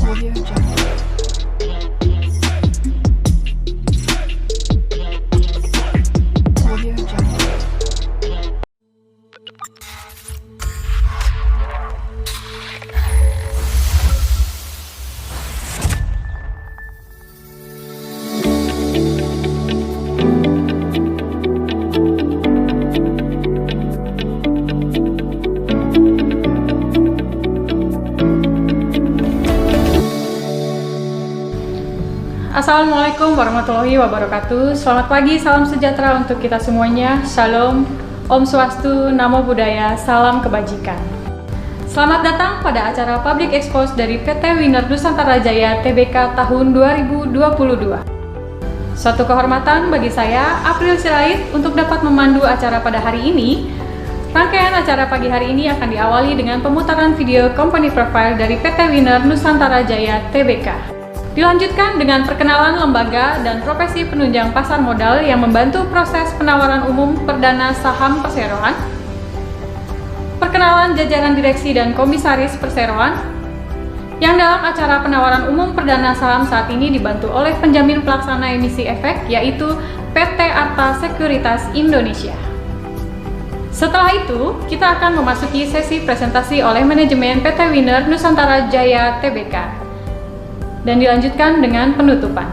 Audio Jungle. Audio Jungle. Assalamualaikum warahmatullahi wabarakatuh. Selamat pagi, salam sejahtera untuk kita semuanya. Shalom, Om Swastu, Namo Buddhaya, salam kebajikan. Selamat datang pada acara Public Expose dari PT Winner Nusantara Jaya Tbk tahun 2022. Suatu kehormatan bagi saya, April Sirait, untuk dapat memandu acara pada hari ini. Rangkaian acara pagi hari ini akan diawali dengan pemutaran video company profile dari PT Winner Nusantara Jaya Tbk. Dilanjutkan dengan perkenalan lembaga dan profesi penunjang pasar modal yang membantu proses penawaran umum perdana saham perseroan, perkenalan jajaran direksi dan komisaris perseroan, yang dalam acara penawaran umum perdana saham saat ini dibantu oleh penjamin pelaksana emisi efek, yaitu PT Arta Sekuritas Indonesia. Setelah itu, kita akan memasuki sesi presentasi oleh manajemen PT Winner Nusantara Jaya Tbk. Dan dilanjutkan dengan penutupan.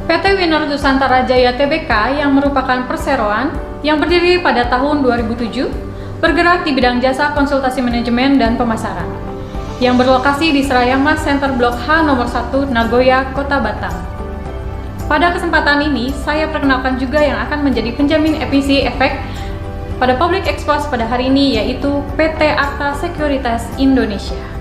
PT Winner Nusantara Jaya Tbk yang merupakan perseroan yang berdiri pada tahun 2007, bergerak di bidang jasa konsultasi manajemen dan pemasaran, yang berlokasi di Serayama Center Blok H nomor 1 Nagoya, Kota Batam. Pada kesempatan ini, saya perkenalkan juga yang akan menjadi penjamin emisi efek pada Public Expose pada hari ini, yaitu PT Arta Sekuritas Indonesia.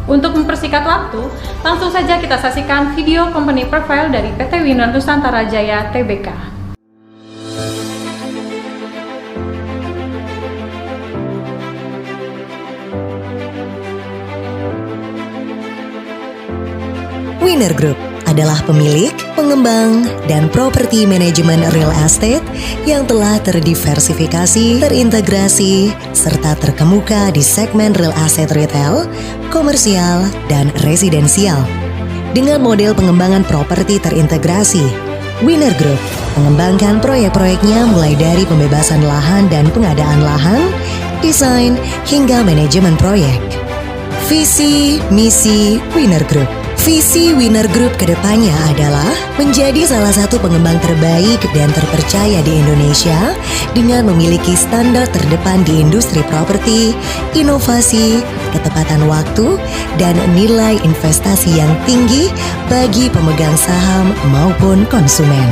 Untuk mempersingkat waktu, langsung saja kita saksikan video company profile dari PT Winner Nusantara Jaya Tbk. Winner Group adalah pemilik, pengembang, dan properti manajemen real estate yang telah terdiversifikasi, terintegrasi, serta terkemuka di segmen real estate retail, komersial, dan residensial. Dengan model pengembangan properti terintegrasi, Winner Group mengembangkan proyek-proyeknya mulai dari pembebasan lahan dan pengadaan lahan, desain, hingga manajemen proyek. Visi, misi Winner Group. Visi Winner Group kedepannya adalah menjadi salah satu pengembang terbaik dan terpercaya di Indonesia dengan memiliki standar terdepan di industri properti, inovasi, ketepatan waktu, dan nilai investasi yang tinggi bagi pemegang saham maupun konsumen.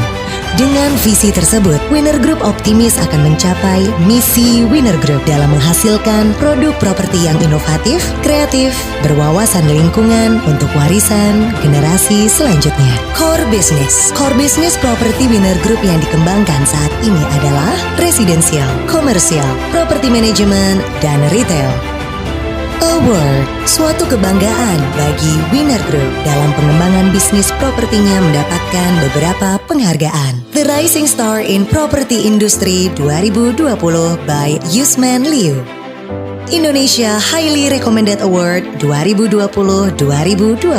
Dengan visi tersebut, Winner Group optimis akan mencapai misi Winner Group dalam menghasilkan produk properti yang inovatif, kreatif, berwawasan lingkungan untuk warisan generasi selanjutnya. Core business properti Winner Group yang dikembangkan saat ini adalah residensial, komersial, property management, dan retail. Award, suatu kebanggaan bagi Winner Group dalam pengembangan bisnis propertinya mendapatkan beberapa penghargaan. The Rising Star in Property Industry 2020 by Yusman Liu. Indonesia Highly Recommended Award 2020-2021.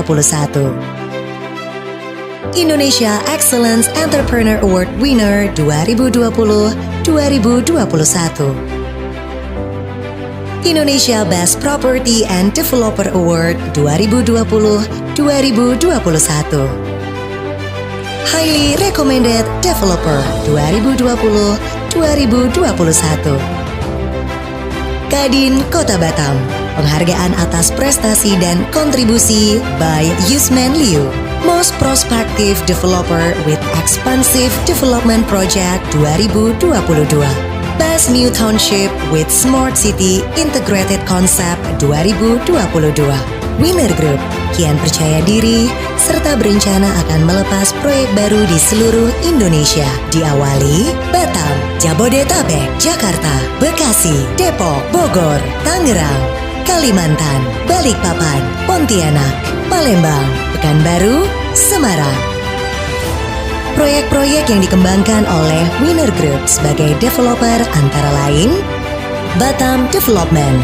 Indonesia Excellence Entrepreneur Award Winner 2020-2021. Indonesia Best Property and Developer Award 2020-2021. Highly Recommended Developer 2020-2021. Kadin Kota Batam, penghargaan atas prestasi dan kontribusi by Yusman Liu. Most Prospective Developer with Expansive Development Project 2022. Best New Township with Smart City Integrated Concept 2022. Winner Group kian percaya diri serta berencana akan melepas proyek baru di seluruh Indonesia. Diawali Batam, Jabodetabek, Jakarta, Bekasi, Depok, Bogor, Tangerang, Kalimantan, Balikpapan, Pontianak, Palembang, Pekanbaru, Semarang. Proyek-proyek yang dikembangkan oleh Winner Group sebagai developer antara lain Batam Development,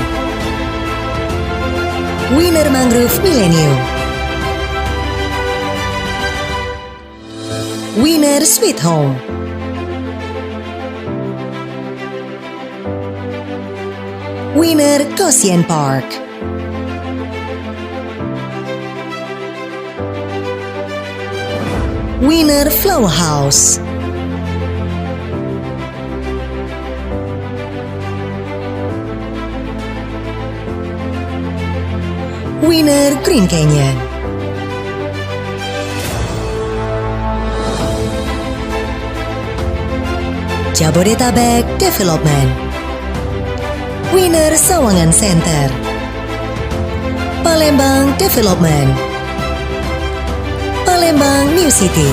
Winner Mangrove Millennium, Winner Sweet Home. Winner Gosien Park. Winner Flower House. Winner Green Canyon. Jabodetabek Development. Winner Sawangan Center. Palembang Development. Palembang New City.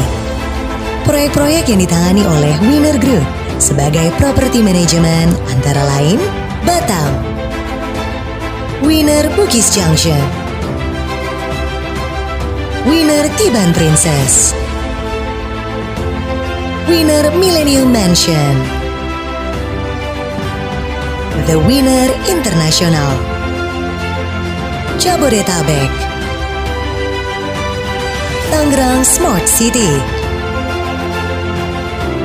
Proyek-proyek yang ditangani oleh Winner Group sebagai property management antara lain Batam, Winner Bugis Junction, Winner Tiban Princess, Winner Millennium Mansion, The Winner International, Jabodetabek, Tangerang Smart City,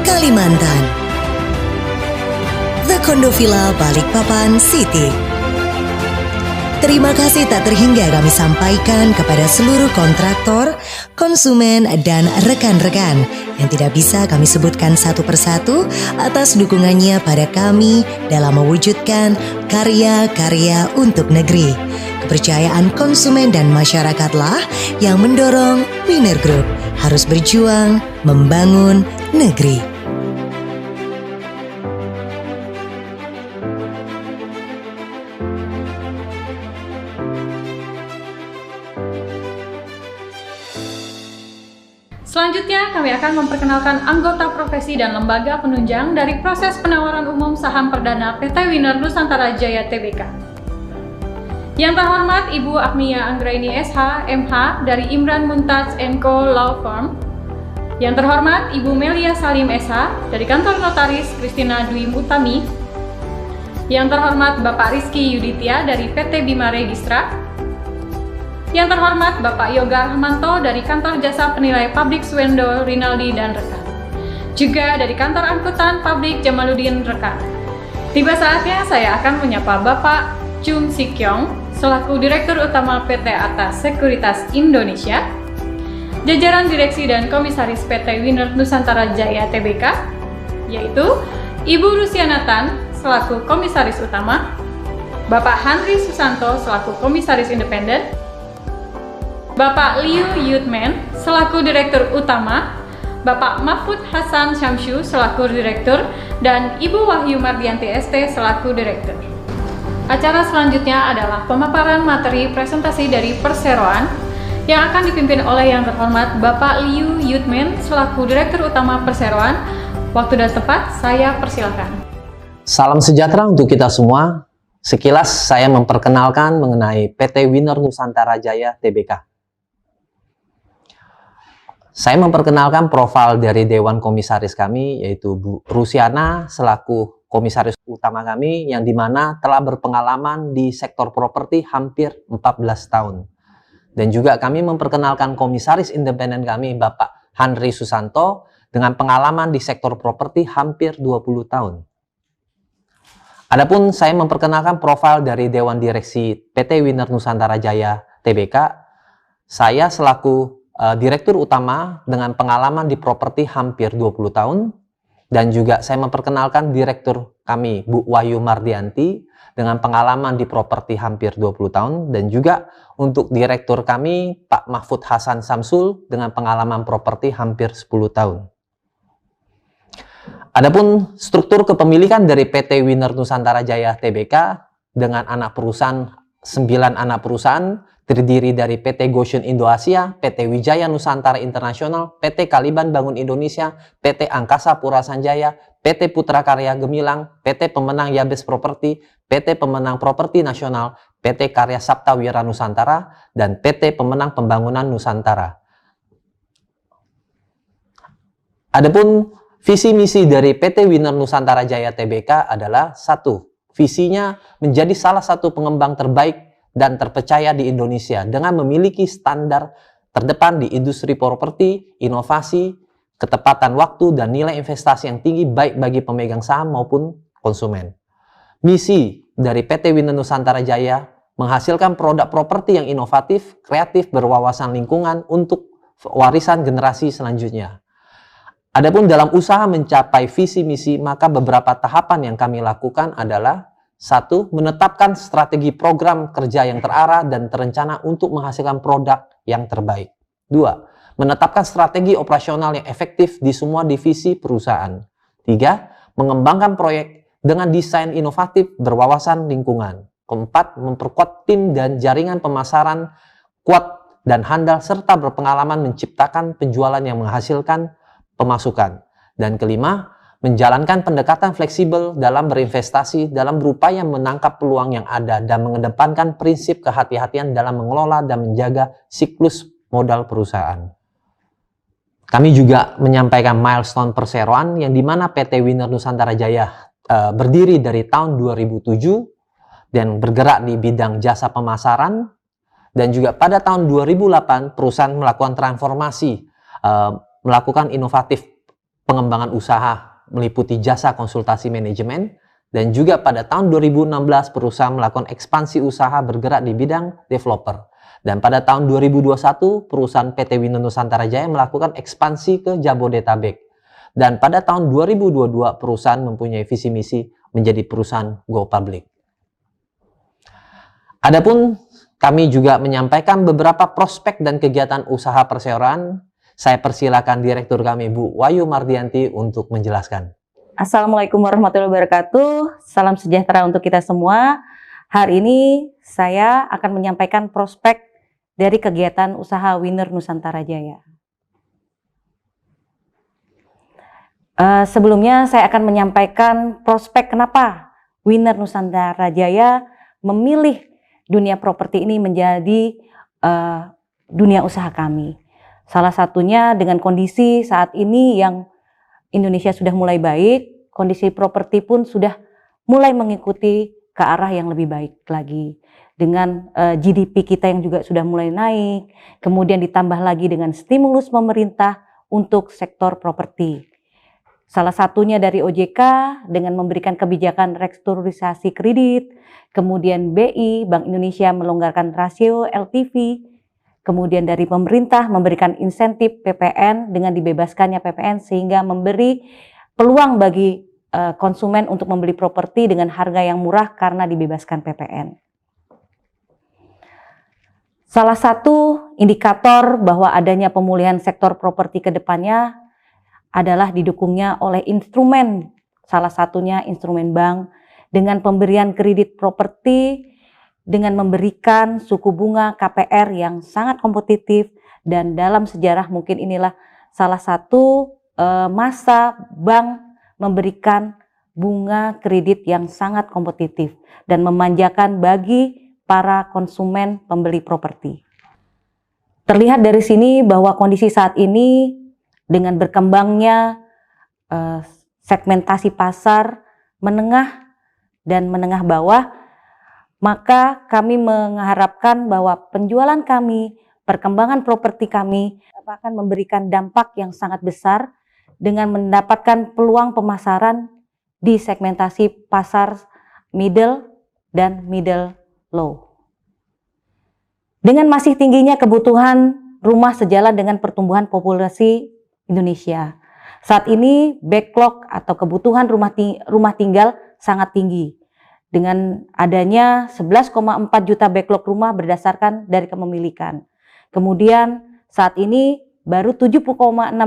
Kalimantan, The Condo Villa Balikpapan City. Terima kasih tak terhingga kami sampaikan kepada seluruh kontraktor, konsumen, dan rekan-rekan yang tidak bisa kami sebutkan satu persatu atas dukungannya pada kami dalam mewujudkan karya-karya untuk negeri. Kepercayaan konsumen dan masyarakatlah yang mendorong Winner Group harus berjuang membangun negeri. Selanjutnya, kami akan memperkenalkan anggota profesi dan lembaga penunjang dari proses penawaran umum saham perdana PT Winner Nusantara Jaya Tbk. Yang terhormat Ibu Agnia Anggraini SH, MH dari Imran Mumtaz & Co Law Firm. Yang terhormat Ibu Melia Salim SH dari Kantor Notaris Kristina Dwi Utami. Yang terhormat Bapak Rizky Yuditya dari PT Bima Registra. Yang terhormat Bapak Yoga Rahmanto dari Kantor Jasa Penilai Publik Swendo Rinaldi dan rekan. Juga dari Kantor Angkutan Publik Jamaluddin rekan. Tiba saatnya saya akan menyapa Bapak Chung Sikyong selaku Direktur Utama PT Arta Sekuritas Indonesia, jajaran Direksi dan Komisaris PT Winner Nusantara Jaya Tbk, yaitu Ibu Rusiana Tan selaku Komisaris Utama, Bapak Henry Susanto selaku Komisaris Independen, Bapak Liu Yutman selaku Direktur Utama, Bapak Mahfud Hasan Syamsyu selaku Direktur, dan Ibu Wahyu Mardianti ST selaku Direktur. Acara selanjutnya adalah pemaparan materi presentasi dari perseroan yang akan dipimpin oleh yang terhormat Bapak Liu Yutman selaku Direktur Utama Perseroan. Waktu dan tempat saya persilakan. Salam sejahtera untuk kita semua. Sekilas saya memperkenalkan mengenai PT Winner Nusantara Jaya Tbk. Saya memperkenalkan profil dari Dewan Komisaris kami, yaitu Bu Rusiana selaku Komisaris Utama kami, yang dimana telah berpengalaman di sektor properti hampir 14 tahun. Dan juga kami memperkenalkan Komisaris Independen kami, Bapak Henry Susanto, dengan pengalaman di sektor properti hampir 20 tahun. Adapun saya memperkenalkan profil dari Dewan Direksi PT Winner Nusantara Jaya Tbk, saya selaku Direktur Utama dengan pengalaman di properti hampir 20 tahun, dan juga saya memperkenalkan Direktur kami Bu Wahyu Mardianti dengan pengalaman di properti hampir 20 tahun, dan juga untuk Direktur kami Pak Mahfud Hasan Samsul dengan pengalaman properti hampir 10 tahun. Adapun struktur kepemilikan dari PT Winner Nusantara Jaya Tbk dengan anak perusahaan 9 anak perusahaan terdiri dari PT Goshen Indo Asia, PT Wijaya Nusantara Internasional, PT Kaliban Bangun Indonesia, PT Angkasa Pura Sanjaya, PT Putra Karya Gemilang, PT Pemenang Yabes Properti, PT Pemenang Properti Nasional, PT Karya Sapta Wira Nusantara, dan PT Pemenang Pembangunan Nusantara. Adapun visi misi dari PT Winner Nusantara Jaya Tbk adalah 1. Visinya menjadi salah satu pengembang terbaik dan terpercaya di Indonesia dengan memiliki standar terdepan di industri properti, inovasi, ketepatan waktu, dan nilai investasi yang tinggi baik bagi pemegang saham maupun konsumen. Misi dari PT Winner Nusantara Jaya menghasilkan produk properti yang inovatif, kreatif, berwawasan lingkungan untuk warisan generasi selanjutnya. Adapun dalam usaha mencapai visi misi, maka beberapa tahapan yang kami lakukan adalah: 1. Menetapkan strategi program kerja yang terarah dan terencana untuk menghasilkan produk yang terbaik. 2. Menetapkan strategi operasional yang efektif di semua divisi perusahaan. 3. Mengembangkan proyek dengan desain inovatif berwawasan lingkungan. 4. Memperkuat tim dan jaringan pemasaran kuat dan handal serta berpengalaman menciptakan penjualan yang menghasilkan pemasukan. Dan 5. Menjalankan pendekatan fleksibel dalam berinvestasi dalam berupaya menangkap peluang yang ada dan mengedepankan prinsip kehati-hatian dalam mengelola dan menjaga siklus modal perusahaan. Kami juga menyampaikan milestone perseroan yang dimana PT Winner Nusantara Jaya berdiri dari tahun 2007 dan bergerak di bidang jasa pemasaran, dan juga pada tahun 2008 perusahaan melakukan transformasi, melakukan inovatif pengembangan usaha meliputi jasa konsultasi manajemen, dan juga pada tahun 2016 perusahaan melakukan ekspansi usaha bergerak di bidang developer. Dan pada tahun 2021 perusahaan PT Winner Nusantara Jaya melakukan ekspansi ke Jabodetabek. Dan pada tahun 2022 perusahaan mempunyai visi misi menjadi perusahaan go public. Adapun kami juga menyampaikan beberapa prospek dan kegiatan usaha perseroan. Saya persilakan Direktur kami Bu Wayu Mardianti untuk menjelaskan. Assalamualaikum warahmatullahi wabarakatuh. Salam sejahtera untuk kita semua. Hari ini saya akan menyampaikan prospek dari kegiatan usaha Winner Nusantara Jaya. Sebelumnya saya akan menyampaikan prospek kenapa Winner Nusantara Jaya memilih dunia properti ini menjadi dunia usaha kami. Salah satunya dengan kondisi saat ini yang Indonesia sudah mulai baik, kondisi properti pun sudah mulai mengikuti ke arah yang lebih baik lagi. Dengan GDP kita yang juga sudah mulai naik, kemudian ditambah lagi dengan stimulus pemerintah untuk sektor properti. Salah satunya dari OJK dengan memberikan kebijakan restrukturisasi kredit, kemudian BI, Bank Indonesia melonggarkan rasio LTV, kemudian dari pemerintah memberikan insentif PPN dengan dibebaskannya PPN sehingga memberi peluang bagi konsumen untuk membeli properti dengan harga yang murah karena dibebaskan PPN. Salah satu indikator bahwa adanya pemulihan sektor properti ke depannya adalah didukungnya oleh instrumen, salah satunya instrumen bank dengan pemberian kredit properti dengan memberikan suku bunga KPR yang sangat kompetitif, dan dalam sejarah mungkin inilah salah satu masa bank memberikan bunga kredit yang sangat kompetitif dan memanjakan bagi para konsumen pembeli properti. Terlihat dari sini bahwa kondisi saat ini dengan berkembangnya segmentasi pasar menengah dan menengah bawah, maka kami mengharapkan bahwa penjualan kami, perkembangan properti kami akan memberikan dampak yang sangat besar dengan mendapatkan peluang pemasaran di segmentasi pasar middle dan middle low. Dengan masih tingginya kebutuhan rumah sejalan dengan pertumbuhan populasi Indonesia. Saat ini backlog atau kebutuhan rumah tinggal sangat tinggi. Dengan adanya 11,4 juta backlog rumah berdasarkan dari kepemilikan. Kemudian saat ini baru 7,6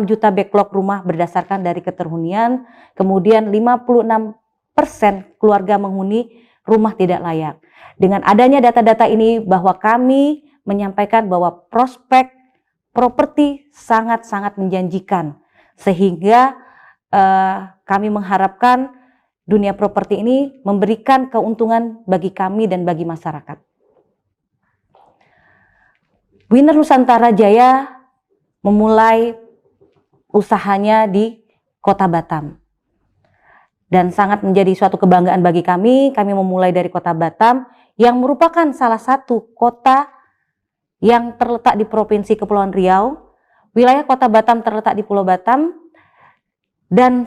juta backlog rumah berdasarkan dari keterhunian. Kemudian 56% keluarga menghuni rumah tidak layak. Dengan adanya data-data ini bahwa kami menyampaikan bahwa prospek properti sangat-sangat menjanjikan. Sehingga kami mengharapkan dunia properti ini memberikan keuntungan bagi kami dan bagi masyarakat. Winner Nusantara Jaya memulai usahanya di Kota Batam. Dan sangat menjadi suatu kebanggaan bagi kami memulai dari Kota Batam yang merupakan salah satu kota yang terletak di Provinsi Kepulauan Riau. Wilayah Kota Batam terletak di Pulau Batam dan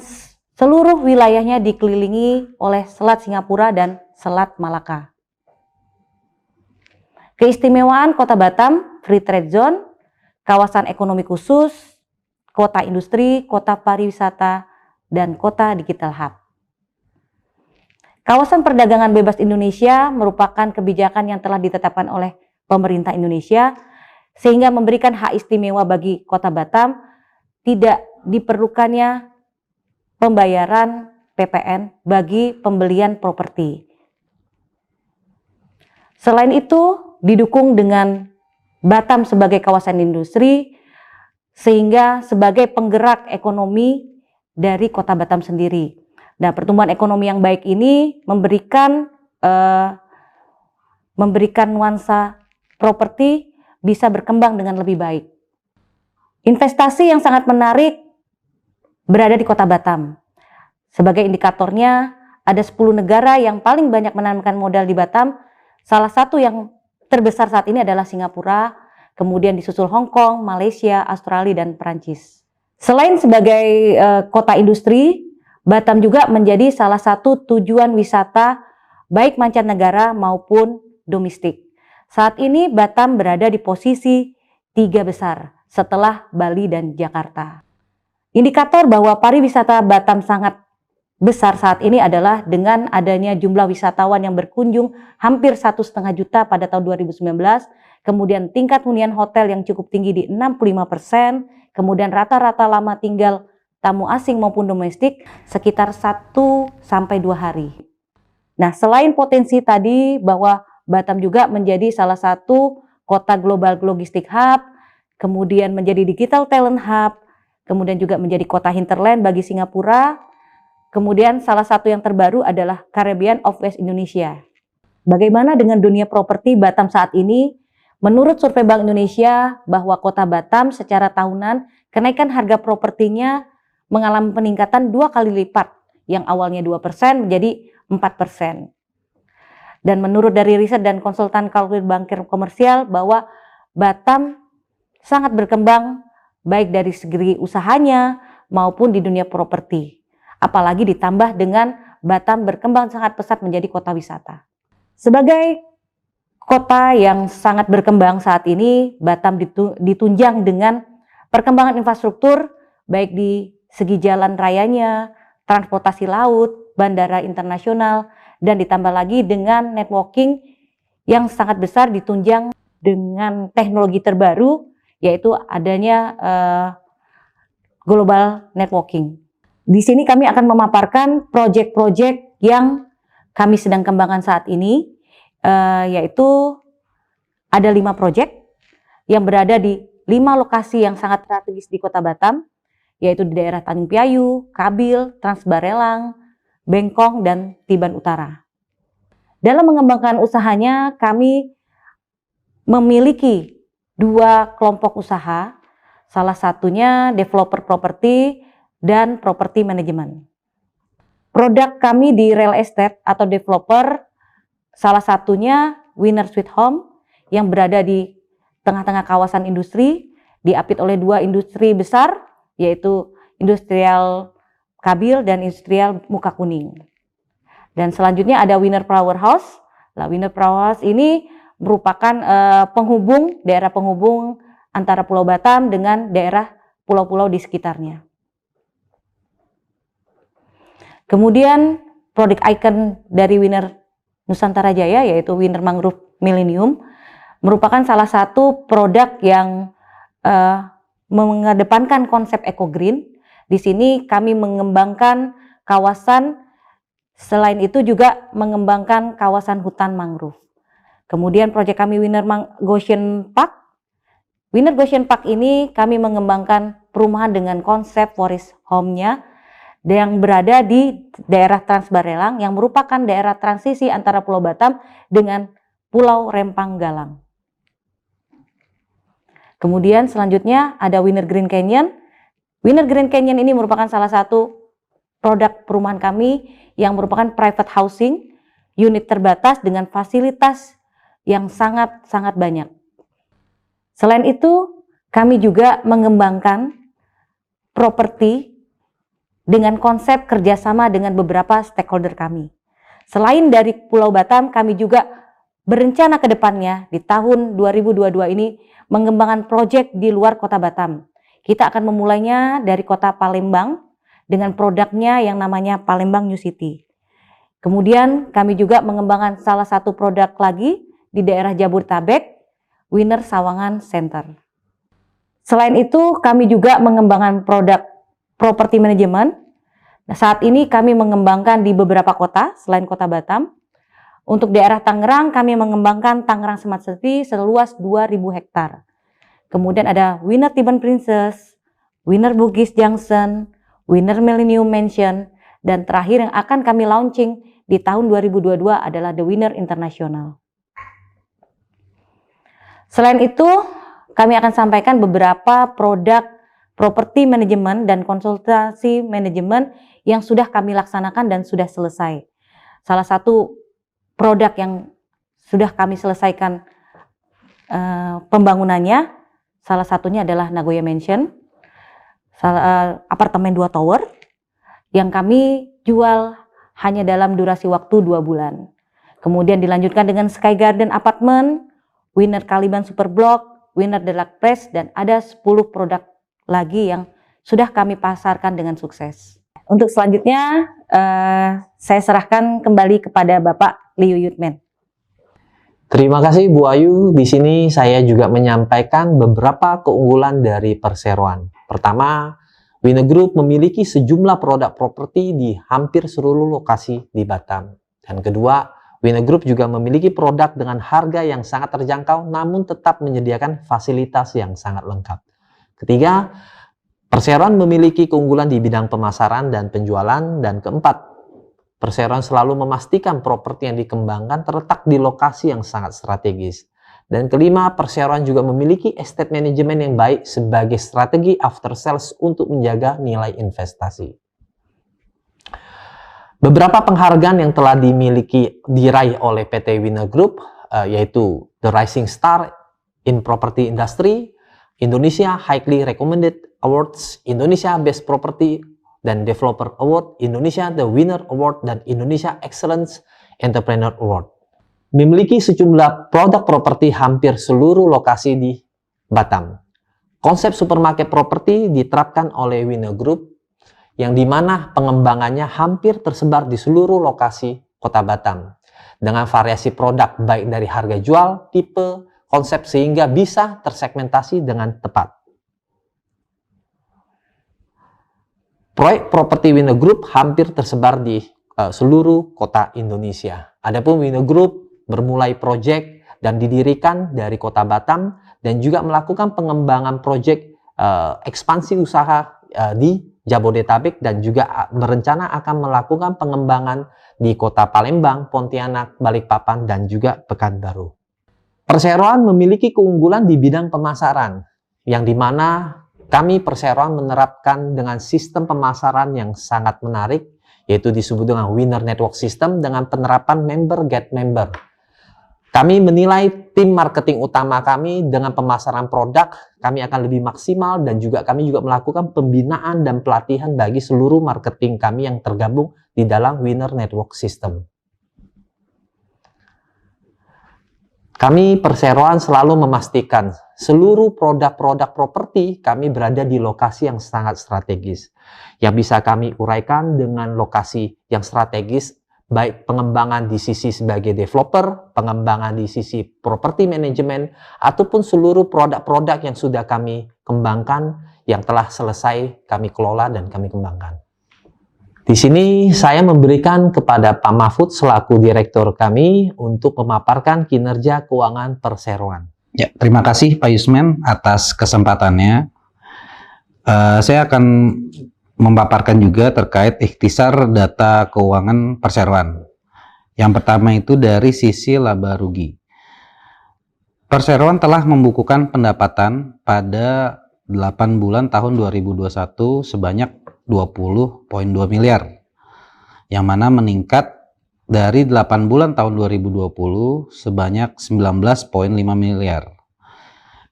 seluruh wilayahnya dikelilingi oleh Selat Singapura dan Selat Malaka. Keistimewaan Kota Batam, Free Trade Zone, kawasan ekonomi khusus, kota industri, kota pariwisata, dan kota digital hub. Kawasan perdagangan bebas Indonesia merupakan kebijakan yang telah ditetapkan oleh pemerintah Indonesia sehingga memberikan hak istimewa bagi Kota Batam, tidak diperlukannya pembayaran PPN bagi pembelian properti. Selain itu, didukung dengan Batam sebagai kawasan industri, sehingga sebagai penggerak ekonomi dari Kota Batam sendiri. Nah, pertumbuhan ekonomi yang baik ini memberikan nuansa properti bisa berkembang dengan lebih baik. Investasi yang sangat menarik berada di Kota Batam. Sebagai indikatornya, ada 10 negara yang paling banyak menanamkan modal di Batam. Salah satu yang terbesar saat ini adalah Singapura, kemudian disusul Hong Kong, Malaysia, Australia, dan Perancis. Selain sebagai kota industri, Batam juga menjadi salah satu tujuan wisata baik mancanegara maupun domestik. Saat ini Batam berada di posisi 3 besar setelah Bali dan Jakarta. Indikator bahwa pariwisata Batam sangat besar saat ini adalah dengan adanya jumlah wisatawan yang berkunjung hampir 1,5 juta pada tahun 2019, kemudian tingkat hunian hotel yang cukup tinggi di 65%, kemudian rata-rata lama tinggal tamu asing maupun domestik sekitar 1-2 hari. Nah, selain potensi tadi bahwa Batam juga menjadi salah satu kota global logistik hub, kemudian menjadi digital talent hub, kemudian juga menjadi kota hinterland bagi Singapura. Kemudian salah satu yang terbaru adalah Caribbean of West Indonesia. Bagaimana dengan dunia properti Batam saat ini? Menurut survei Bank Indonesia bahwa Kota Batam secara tahunan kenaikan harga propertinya mengalami peningkatan 2 kali lipat, yang awalnya 2% menjadi 4%. Dan menurut dari riset dan konsultan kalkulator bankir komersial bahwa Batam sangat berkembang baik dari segi usahanya maupun di dunia properti. Apalagi ditambah dengan Batam berkembang sangat pesat menjadi kota wisata. Sebagai kota yang sangat berkembang saat ini, Batam ditunjang dengan perkembangan infrastruktur baik di segi jalan rayanya, transportasi laut, bandara internasional, dan ditambah lagi dengan networking yang sangat besar ditunjang dengan teknologi terbaru, yaitu adanya global networking. Di sini kami akan memaparkan proyek-proyek yang kami sedang kembangkan saat ini, yaitu ada 5 proyek yang berada di 5 lokasi yang sangat strategis di Kota Batam, yaitu di daerah Tanjung Piayu, Kabil, Transbarelang, Bengkong, dan Tiban Utara. Dalam mengembangkan usahanya, kami memiliki 2 kelompok usaha, salah satunya developer properti dan properti manajemen. Produk kami di real estate atau developer, salah satunya Winner Sweet Home yang berada di tengah-tengah kawasan industri, diapit oleh 2 industri besar, yaitu Industrial Kabil dan Industrial Muka Kuning. Dan selanjutnya ada Winner Flower House. Nah, Winner Flower House ini merupakan daerah penghubung antara Pulau Batam dengan daerah pulau-pulau di sekitarnya. Kemudian produk ikon dari Winner Nusantara Jaya yaitu Winner Mangrove Millennium merupakan salah satu produk yang mengedepankan konsep eco green. Di sini kami mengembangkan kawasan, selain itu juga mengembangkan kawasan hutan mangrove. Kemudian proyek kami Winner Goshen Park. Winner Goshen Park ini kami mengembangkan perumahan dengan konsep forest home-nya yang berada di daerah Transbarelang yang merupakan daerah transisi antara Pulau Batam dengan Pulau Rempang Galang. Kemudian selanjutnya ada Winner Green Canyon. Winner Green Canyon ini merupakan salah satu produk perumahan kami yang merupakan private housing, unit terbatas dengan fasilitas yang sangat-sangat banyak. Selain itu, kami juga mengembangkan properti dengan konsep kerjasama dengan beberapa stakeholder kami. Selain dari Pulau Batam, kami juga berencana ke depannya di tahun 2022 ini mengembangkan proyek di luar kota Batam. Kita akan memulainya dari kota Palembang dengan produknya yang namanya Palembang New City. Kemudian kami juga mengembangkan salah satu produk lagi di daerah Jabodetabek, Winner Sawangan Center. Selain itu, kami juga mengembangkan produk property management. Nah, saat ini kami mengembangkan di beberapa kota selain kota Batam. Untuk daerah Tangerang, kami mengembangkan Tangerang Smart City seluas 2.000 hektar. Kemudian ada Winner Tiban Princess, Winner Bugis Junction, Winner Millennium Mansion, dan terakhir yang akan kami launching di tahun 2022 adalah The Winner International. Selain itu, kami akan sampaikan beberapa produk properti manajemen dan konsultasi manajemen yang sudah kami laksanakan dan sudah selesai. Salah satu produk yang sudah kami selesaikan pembangunannya, salah satunya adalah Nagoya Mansion, apartemen 2 tower, yang kami jual hanya dalam durasi waktu 2 bulan. Kemudian dilanjutkan dengan Sky Garden Apartment, Winner Caliban Super Block, Winner Deluxe Place, dan ada 10 produk lagi yang sudah kami pasarkan dengan sukses. Untuk selanjutnya, saya serahkan kembali kepada Bapak Liu Yutmen. Terima kasih Bu Ayu. Di sini saya juga menyampaikan beberapa keunggulan dari perseroan. Pertama, Winner Group memiliki sejumlah produk properti di hampir seluruh lokasi di Batam. Dan kedua, Winner Group juga memiliki produk dengan harga yang sangat terjangkau namun tetap menyediakan fasilitas yang sangat lengkap. Ketiga, perseroan memiliki keunggulan di bidang pemasaran dan penjualan. Dan keempat, perseroan selalu memastikan properti yang dikembangkan terletak di lokasi yang sangat strategis. Dan kelima, perseroan juga memiliki estate management yang baik sebagai strategi after sales untuk menjaga nilai investasi. Beberapa penghargaan yang telah diraih oleh PT Winner Group yaitu The Rising Star in Property Industry, Indonesia Highly Recommended Awards, Indonesia Best Property dan Developer Award, Indonesia The Winner Award, dan Indonesia Excellence Entrepreneur Award. Memiliki sejumlah produk properti hampir seluruh lokasi di Batam. Konsep supermarket properti diterapkan oleh Winner Group yang dimana pengembangannya hampir tersebar di seluruh lokasi kota Batam dengan variasi produk baik dari harga jual, tipe, konsep sehingga bisa tersegmentasi dengan tepat. Proyek properti Winner Group hampir tersebar di seluruh kota Indonesia. Adapun Winner Group bermulai proyek dan didirikan dari kota Batam dan juga melakukan pengembangan proyek ekspansi usaha di Jabodetabek dan juga berencana akan melakukan pengembangan di kota Palembang, Pontianak, Balikpapan, dan juga Pekanbaru. Perseroan memiliki keunggulan di bidang pemasaran, yang dimana kami perseroan menerapkan dengan sistem pemasaran yang sangat menarik, yaitu disebut dengan Winner Network System dengan penerapan member get member. Kami menilai tim marketing utama kami dengan pemasaran produk, kami akan lebih maksimal dan juga kami juga melakukan pembinaan dan pelatihan bagi seluruh marketing kami yang tergabung di dalam Winner Network System. Kami perseroan selalu memastikan seluruh produk-produk properti kami berada di lokasi yang sangat strategis. Yang bisa kami uraikan dengan lokasi yang strategis, baik pengembangan di sisi sebagai developer, pengembangan di sisi property management, ataupun seluruh produk-produk yang sudah kami kembangkan, yang telah selesai kami kelola dan kami kembangkan. Di sini saya memberikan kepada Pak Mahfud selaku direktur kami untuk memaparkan kinerja keuangan perseroan. Ya, terima kasih Pak Yusmen atas kesempatannya. Saya akan memaparkan juga terkait ikhtisar data keuangan perseroan. Yang pertama itu dari sisi laba rugi. Perseroan telah membukukan pendapatan pada 8 bulan tahun 2021 sebanyak 20,2 miliar, yang mana meningkat dari 8 bulan tahun 2020 sebanyak 19,5 miliar.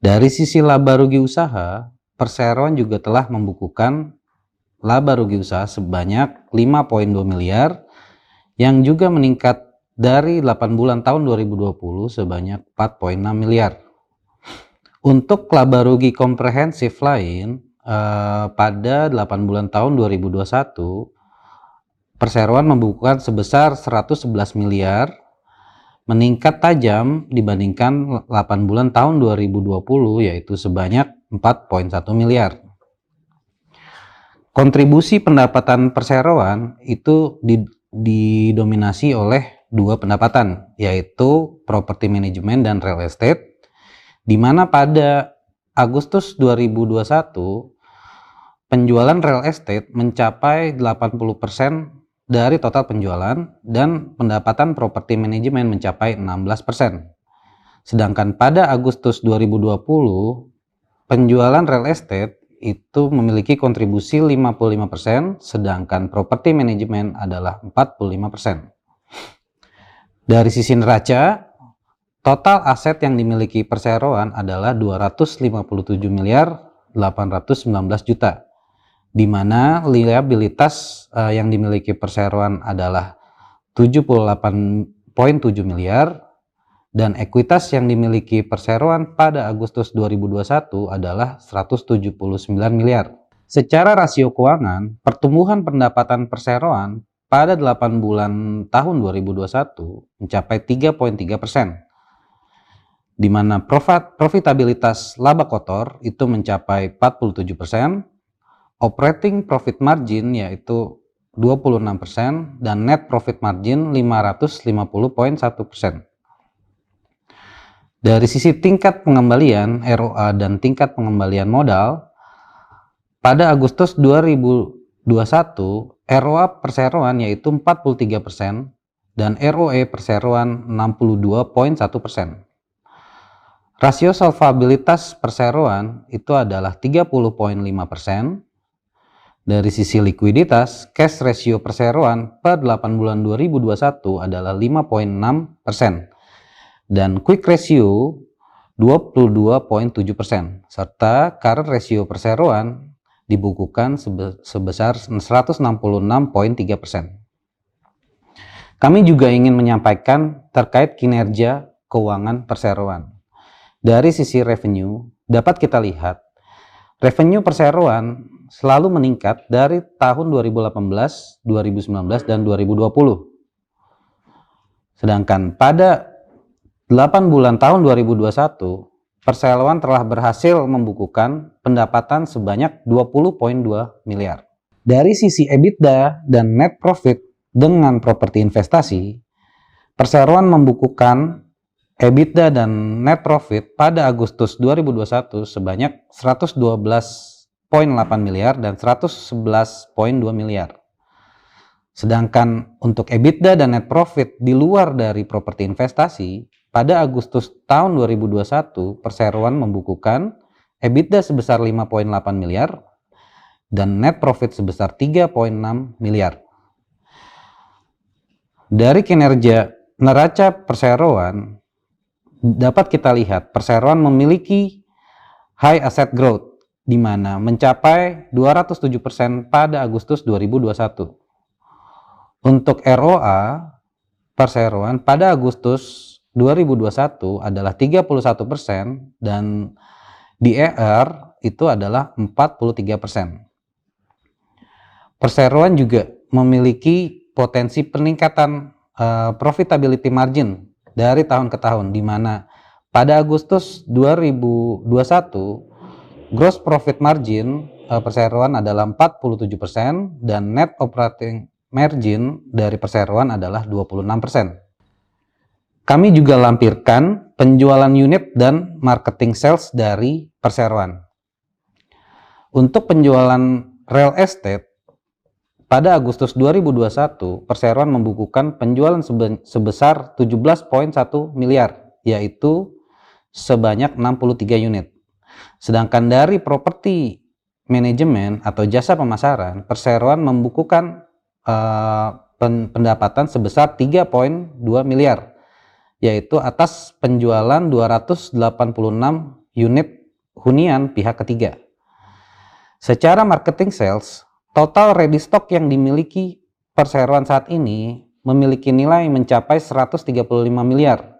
Dari sisi laba rugi usaha, perseroan juga telah membukukan laba rugi usaha sebanyak 5,2 miliar yang juga meningkat dari 8 bulan tahun 2020 sebanyak 4,6 miliar. Untuk laba rugi komprehensif lain pada 8 bulan tahun 2021 perseroan membukukan sebesar 111 miliar, meningkat tajam dibandingkan 8 bulan tahun 2020 yaitu sebanyak 4,1 miliar. Kontribusi pendapatan perseroan itu didominasi oleh dua pendapatan, yaitu properti manajemen dan real estate, di mana pada Agustus 2021 penjualan real estate mencapai 80% dari total penjualan dan pendapatan properti manajemen mencapai 16%. Sedangkan pada Agustus 2020 penjualan real estate itu memiliki kontribusi 55%, sedangkan properti manajemen adalah 45%. Dari sisi neraca, total aset yang dimiliki perseroan adalah 257 miliar 819 juta, di mana liabilitas yang dimiliki perseroan adalah 78,7 miliar, dan ekuitas yang dimiliki perseroan pada Agustus 2021 adalah 179 miliar. Secara rasio keuangan, pertumbuhan pendapatan perseroan pada 8 bulan tahun 2021 mencapai 3,3%, di mana profitabilitas laba kotor itu mencapai 47%, operating profit margin yaitu 26%, dan net profit margin 550,1%. Dari sisi tingkat pengembalian ROA dan tingkat pengembalian modal, pada Agustus 2021 ROA perseroan yaitu 43% dan ROE perseroan 62,1%. Rasio solvabilitas perseroan itu adalah 30,5%. Dari sisi likuiditas, cash ratio perseroan per 8 bulan 2021 adalah 5,6%. Dan quick ratio 22,7%, serta current ratio perseroan dibukukan sebesar 166,3%. Kami juga ingin menyampaikan terkait kinerja keuangan perseroan. Dari sisi revenue, dapat kita lihat revenue perseroan selalu meningkat dari tahun 2018, 2019, dan 2020. Sedangkan pada 8 bulan tahun 2021, perseroan telah berhasil membukukan pendapatan sebanyak 20,2 miliar. Dari sisi EBITDA dan net profit dengan properti investasi, perseroan membukukan EBITDA dan net profit pada Agustus 2021 sebanyak 112,8 miliar dan 111,2 miliar. Sedangkan untuk EBITDA dan net profit di luar dari properti investasi, pada Agustus tahun 2021, perseroan membukukan EBITDA sebesar 5,8 miliar dan net profit sebesar 3,6 miliar. Dari kinerja neraca perseroan, dapat kita lihat perseroan memiliki high asset growth, di mana mencapai 207% pada Agustus 2021. Untuk ROA, perseroan pada Agustus 2021 adalah 31% dan DER itu adalah 43%. Perseroan juga memiliki potensi peningkatan profitability margin dari tahun ke tahun, di mana pada Agustus 2021 gross profit margin perseroan adalah 47% dan net operating margin dari perseroan adalah 26%. Kami juga lampirkan penjualan unit dan marketing sales dari perseroan. Untuk penjualan real estate, pada Agustus 2021, perseroan membukukan penjualan sebesar 17,1 miliar, yaitu sebanyak 63 unit. Sedangkan dari properti manajemen atau jasa pemasaran, perseroan membukukan pendapatan sebesar 3,2 miliar, yaitu atas penjualan 286 unit hunian pihak ketiga. Secara marketing sales, total ready stock yang dimiliki perseroan saat ini memiliki nilai mencapai 135 miliar,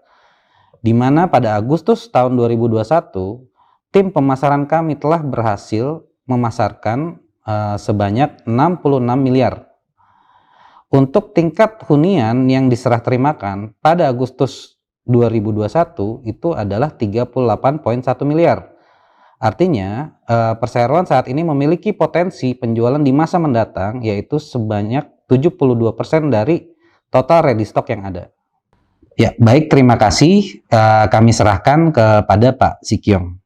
di mana pada Agustus tahun 2021, tim pemasaran kami telah berhasil memasarkan sebanyak 66 miliar. Untuk tingkat hunian yang diserah terimakan pada Agustus 2021 itu adalah 38,1 miliar. Artinya, perseroan saat ini memiliki potensi penjualan di masa mendatang yaitu sebanyak 72% dari total ready stock yang ada. Ya, baik, terima kasih. Kami serahkan kepada Pak Sikyong.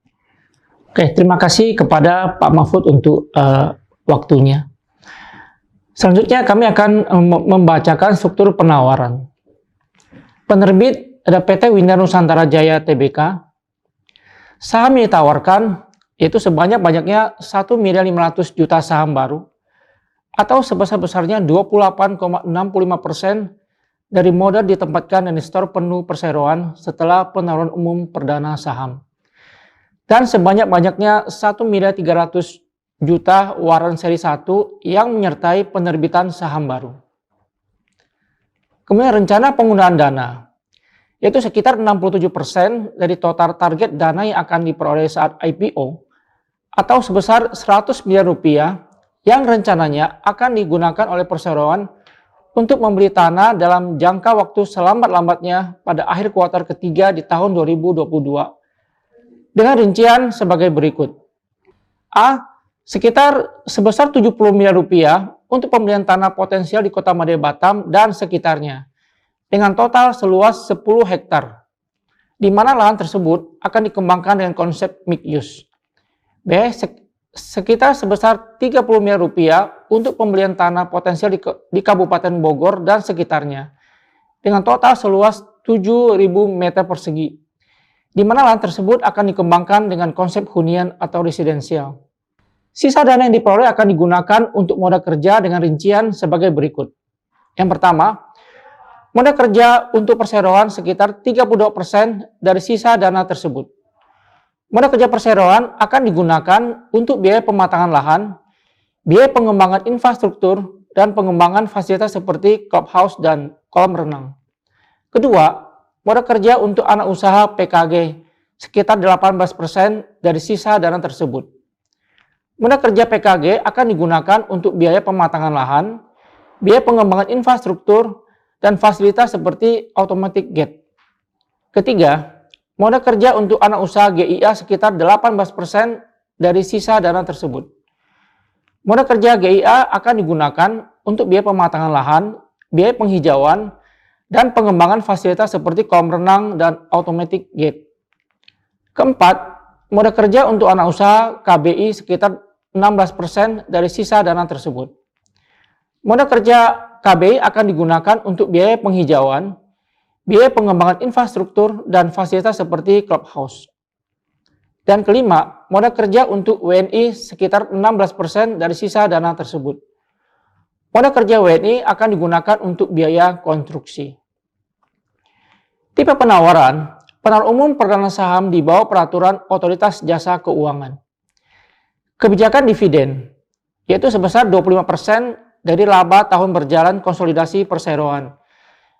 Oke, terima kasih kepada Pak Mahfud untuk waktunya. Selanjutnya kami akan membacakan struktur penawaran. Penerbit ada PT Winer Nusantara Jaya Tbk. Saham yang ditawarkan yaitu sebanyak-banyaknya 1.500.000.000 saham baru atau sebesar-besarnya 28,65% dari modal ditempatkan dan di-store penuh perseroan setelah penawaran umum perdana saham. Dan sebanyak-banyaknya 1.300.000.000 waran seri 1 yang menyertai penerbitan saham baru. Kemudian rencana penggunaan dana, yaitu sekitar 67% dari total target dana yang akan diperoleh saat IPO, atau sebesar 100 miliar rupiah yang rencananya akan digunakan oleh perseroan untuk membeli tanah dalam jangka waktu selambat-lambatnya pada akhir kuartal ketiga di tahun 2022, dengan rincian sebagai berikut. A. Sekitar sebesar 70 miliar rupiah untuk pembelian tanah potensial di Kota Madya Batam dan sekitarnya, dengan total seluas 10 hektar, di mana lahan tersebut akan dikembangkan dengan konsep mixed use. B. Sekitar sebesar 30 miliar rupiah untuk pembelian tanah potensial di Kabupaten Bogor dan sekitarnya, dengan total seluas 7.000 meter persegi, di mana lahan tersebut akan dikembangkan dengan konsep hunian atau residensial. Sisa dana yang diperoleh akan digunakan untuk modal kerja dengan rincian sebagai berikut. Yang pertama, modal kerja untuk perseroan sekitar 32% dari sisa dana tersebut. Modal kerja perseroan akan digunakan untuk biaya pematangan lahan, biaya pengembangan infrastruktur, dan pengembangan fasilitas seperti clubhouse dan kolam renang. Kedua, modal kerja untuk anak usaha PKG sekitar 18% dari sisa dana tersebut. Modal kerja PKG akan digunakan untuk biaya pematangan lahan, biaya pengembangan infrastruktur, dan fasilitas seperti automatic gate. Ketiga, modal kerja untuk anak usaha GIA sekitar 18% dari sisa dana tersebut. Modal kerja GIA akan digunakan untuk biaya pematangan lahan, biaya penghijauan, dan pengembangan fasilitas seperti kolam renang dan automatic gate. Keempat, modal kerja untuk anak usaha KBI sekitar 16% dari sisa dana tersebut. Modal kerja KBI akan digunakan untuk biaya penghijauan, biaya pengembangan infrastruktur, dan fasilitas seperti clubhouse. Dan kelima, modal kerja untuk WNI sekitar 16% dari sisa dana tersebut. Modal kerja WNI akan digunakan untuk biaya konstruksi. Tipe penawaran, penawaran umum perdana saham di bawah peraturan Otoritas Jasa Keuangan. Kebijakan dividen, yaitu sebesar 25% dari laba tahun berjalan konsolidasi perseroan,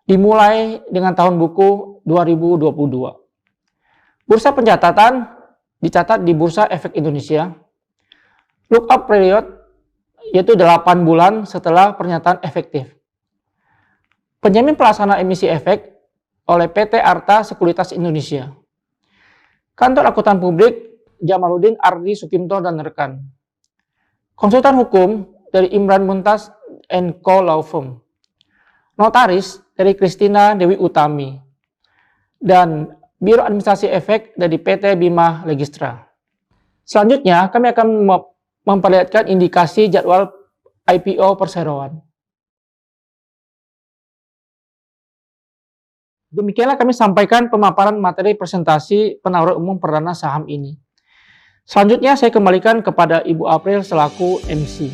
dimulai dengan tahun buku 2022. Bursa pencatatan dicatat di Bursa Efek Indonesia. Lookup period, yaitu 8 bulan setelah pernyataan efektif. Penjamin pelaksana emisi efek oleh PT Arta Sekuritas Indonesia. Kantor Akuntan Publik Jamaluddin Ardi Sukimto dan rekan. Konsultan hukum dari Imran Muntas & Co Law Firm. Notaris dari Kristina Dewi Utami. Dan Biro Administrasi Efek dari PT Bima Legistra. Selanjutnya, kami akan memperlihatkan indikasi jadwal IPO perseroan. Demikianlah kami sampaikan pemaparan materi presentasi penawaran umum perdana saham ini. Selanjutnya saya kembalikan kepada Ibu April selaku MC.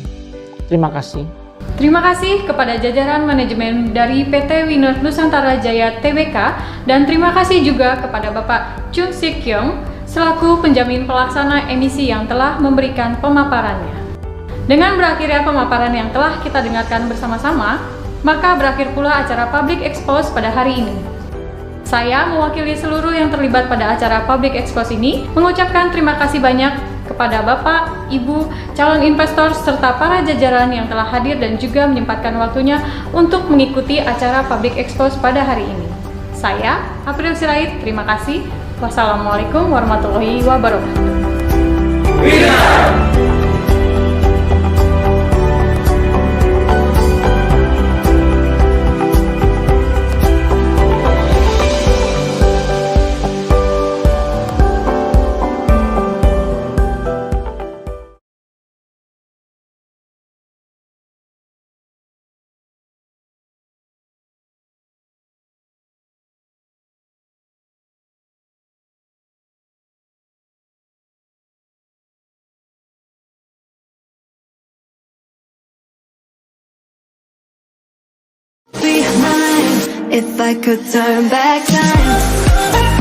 Terima kasih. Terima kasih kepada jajaran manajemen dari PT Winer Nusantara Jaya Tbk dan terima kasih juga kepada Bapak Chun Sikyong selaku penjamin pelaksana emisi yang telah memberikan pemaparannya. Dengan berakhirnya pemaparan yang telah kita dengarkan bersama-sama, maka berakhir pula acara Public Expose pada hari ini. Saya mewakili seluruh yang terlibat pada acara Public Expose ini mengucapkan terima kasih banyak kepada Bapak, Ibu, calon investor, serta para jajaran yang telah hadir dan juga menyempatkan waktunya untuk mengikuti acara Public Expose pada hari ini. Saya, April Sirait, terima kasih. Wassalamualaikum warahmatullahi wabarakatuh. Be mine if I could turn back time.